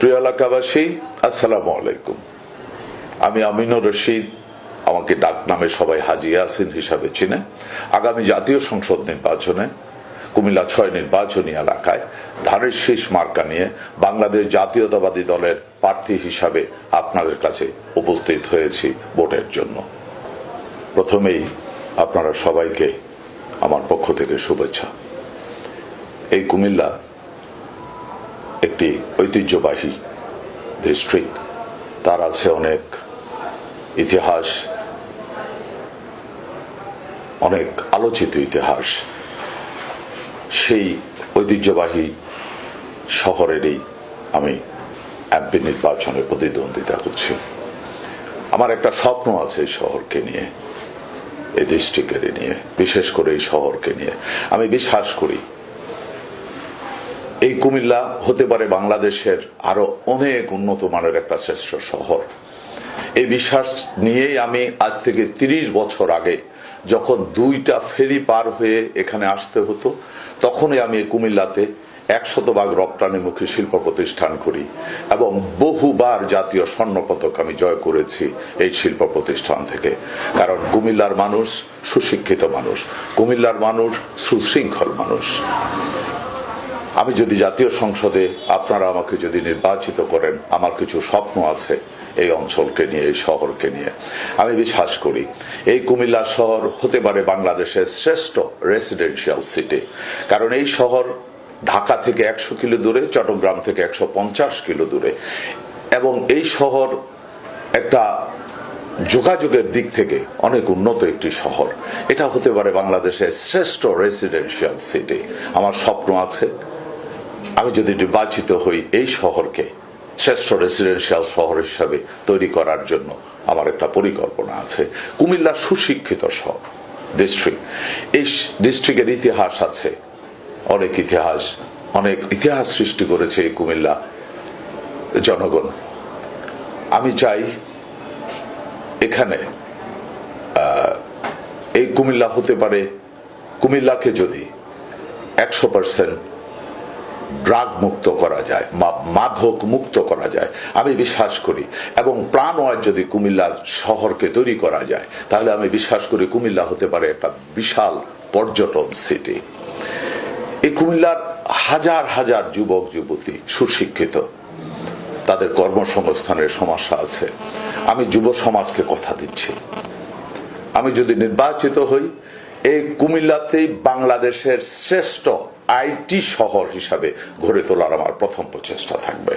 প্রিয় এলাকাবাসী, আসসালামু আলাইকুম। আমি আমিনুর রশিদ, আমাকে ডাক নামে সবাই হাজী ইয়াসিন হিসাবে চিনে। আগামী জাতীয় সংসদ নির্বাচনে কুমিল্লা ৬ নির্বাচনী এলাকায় ধানের শীষ মার্কা নিয়ে বাংলাদেশ জাতীয়তাবাদী দলের প্রার্থী হিসাবে আপনাদের কাছে উপস্থিত হয়েছি ভোটের জন্য। প্রথমেই আপনারা সবাইকে আমার পক্ষ থেকে শুভেচ্ছা। এই কুমিল্লা একটি ঐতিহ্যবাহী ডিস্ট্রিক্ট, তার আছে অনেক ইতিহাস, অনেক আলোচিত ইতিহাস। সেই ঐতিহ্যবাহী শহরেরই আমি এমপি নির্বাচনে প্রতিদ্বন্দ্বিতা করছি। আমার একটা স্বপ্ন আছে এই শহরকে নিয়ে, এই ডিস্ট্রিক্টের নিয়ে, বিশেষ করে এই শহরকে নিয়ে। আমি বিশ্বাস করি এই কুমিল্লা হতে পারে বাংলাদেশের আরো অনেক উন্নত মানের একটা শ্রেষ্ঠ শহর। এই বিশ্বাস নিয়েই আমি আজ থেকে ৩০ বছর আগে, যখন ২টা ফেরি পার হয়ে এখানে আসতে হতো, তখনই আমি কুমিল্লাতে ১০০% রপ্তানিমুখী শিল্প প্রতিষ্ঠান করি এবং বহুবার জাতীয় স্বর্ণপদক আমি জয় করেছি এই শিল্প প্রতিষ্ঠান থেকে। কারণ কুমিল্লার মানুষ সুশিক্ষিত মানুষ, কুমিল্লার মানুষ সুশৃঙ্খল মানুষ। আমি যদি জাতীয় সংসদে আপনারা আমাকে যদি নির্বাচিত করেন, আমার কিছু স্বপ্ন আছে এই অঞ্চলকে নিয়ে, এই শহরকে নিয়ে। আমি বিশ্বাস করি এই কুমিল্লা শহর হতে পারে বাংলাদেশের শ্রেষ্ঠ রেসিডেন্সিয়াল সিটি। কারণ এই শহর ঢাকা থেকে ১০০ কিলো দূরে, চট্টগ্রাম থেকে ১৫০ কিলো দূরে, এবং এই শহর একটা যোগাযোগের দিক থেকে অনেক উন্নত একটি শহর। এটা হতে পারে বাংলাদেশের শ্রেষ্ঠ রেসিডেন্সিয়াল সিটি। আমার স্বপ্ন আছে আমি যদি নির্বাচিত হই এই শহরকে শ্রেষ্ঠ রেসিডেন্সিয়াল শহর হিসাবে তৈরি করার জন্য আমার একটা পরিকল্পনা আছে। কুমিল্লা সুশিক্ষিত শহর ডিস্ট্রিক্ট, এই ডিস্ট্রিক্টের ইতিহাস আছে, অনেক ইতিহাস সৃষ্টি করেছে এই কুমিল্লা জনগণ। আমি চাই এখানে এই কুমিল্লা হতে পারে, কুমিল্লাকে যদি ১০০% ড্রাগ মুক্ত করা যায়, মাদক মুক্ত করা যায়, আমি বিশ্বাস করি, এবং প্রাণওয়ার যদি কুমিল্লার শহরকে তৈরি করা যায়, তাহলে আমি বিশ্বাস করি কুমিল্লা হতে পারে একটা বিশাল পর্যটন সিটি। এই কুমিল্লার হাজার হাজার যুবক যুবতী সুশিক্ষিত, তাদের কর্মসংস্থানের সমস্যা আছে। আমি যুব সমাজকে কথা দিচ্ছি, আমি যদি নির্বাচিত হই এই কুমিল্লাতেই বাংলাদেশের শ্রেষ্ঠ আইটি শহর হিসাবে গড়ে তোলার আমার প্রথম প্রচেষ্টা থাকবে।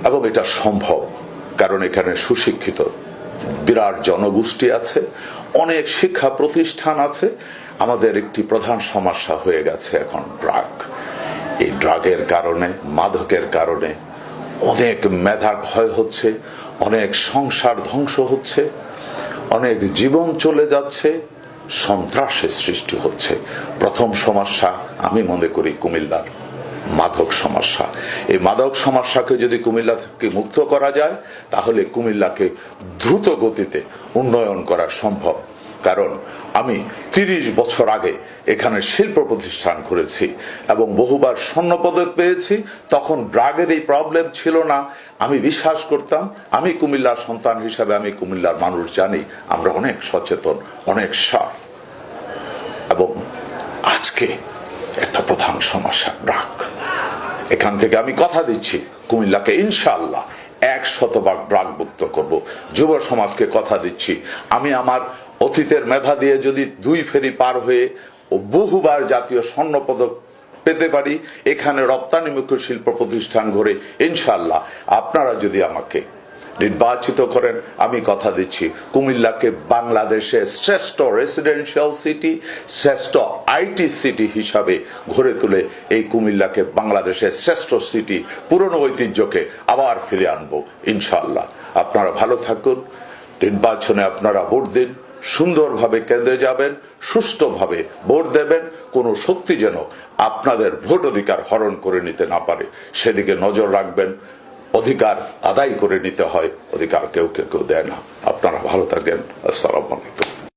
এবং এটা সম্ভব, কারণ এখানে সুশিক্ষিত বিরাট জনগোষ্ঠী আছে, অনেক শিক্ষা প্রতিষ্ঠান আছে। আমাদের একটি প্রধান সমস্যা হয়ে গেছে এখন ড্রাগ। এই ড্রাগের কারণে, মাদকের কারণে অনেক মেধা ক্ষয় হচ্ছে, অনেক সংসার ধ্বংস হচ্ছে, অনেক জীবন চলে যাচ্ছে, সন্ত্রাসের সৃষ্টি হচ্ছে। প্রথম সমস্যা আমি মনে করি কুমিল্লার মাদক সমস্যা। এই মাদক সমস্যাকে যদি কুমিল্লা থেকে মুক্ত করা যায়, তাহলে কুমিল্লাকে দ্রুত গতিতে উন্নয়ন করা সম্ভব। কারণ আমি ৩০ বছর আগে এখানে শিল্প প্রতিষ্ঠান করেছি এবং বহুবার স্বর্ণপদক পেয়েছি। তখন ড্রাগের এই প্রবলেম ছিল না। আমি বিশ্বাস করতাম, আমি কুমিল্লার সন্তান হিসাবে আমি কুমিল্লার মানুষ জানি আমরা অনেক সচেতন, অনেক শার্প। এবং আজকে একটা প্রধান সমস্যা ড্রাগ। এখান থেকে আমি কথা দিচ্ছি কুমিল্লাকে ইনশাআল্লাহ ১০০% ড্রাগ মুক্ত করব। যুব সমাজকে কথা দিচ্ছি, আমি আমার অতীতের মেধা দিয়ে যদি ২ ফেরি পার হয়ে বহুবার জাতীয় স্বর্ণপদক পেতে পারি, এখানে রপ্তানিমুখী শিল্প প্রতিষ্ঠান গড়ে ইনশাআল্লাহ আপনারা যদি আমাকে নির্বাচিত করেন, আমি কথা দিচ্ছি কুমিল্লাকে বাংলাদেশের শ্রেষ্ঠ রেসিডেন্সিয়াল সিটি, শ্রেষ্ঠ আইটি সিটি হিসাবে গড়ে তুলে এই কুমিল্লাকে বাংলাদেশের শ্রেষ্ঠ সিটি, পুরনো ঐতিহ্যকে আবার ফিরে আনবো ইনশাআল্লাহ। আপনারা ভালো থাকুন, নির্বাচনে আপনারা ভোট দিন, সুন্দরভাবে কেন্দ্রে যাবেন, সুষ্ঠুভাবে ভোট দেবেন। কোন শক্তি যেন আপনাদের ভোট অধিকার হরণ করে নিতে না পারে, সেদিকে নজর রাখবেন। অধিকার আদায় করে নিতে হয়, অধিকার কেউ কেউ দেয় না। আপনারা ভালো থাকেন। আসসালামু আলাইকুম।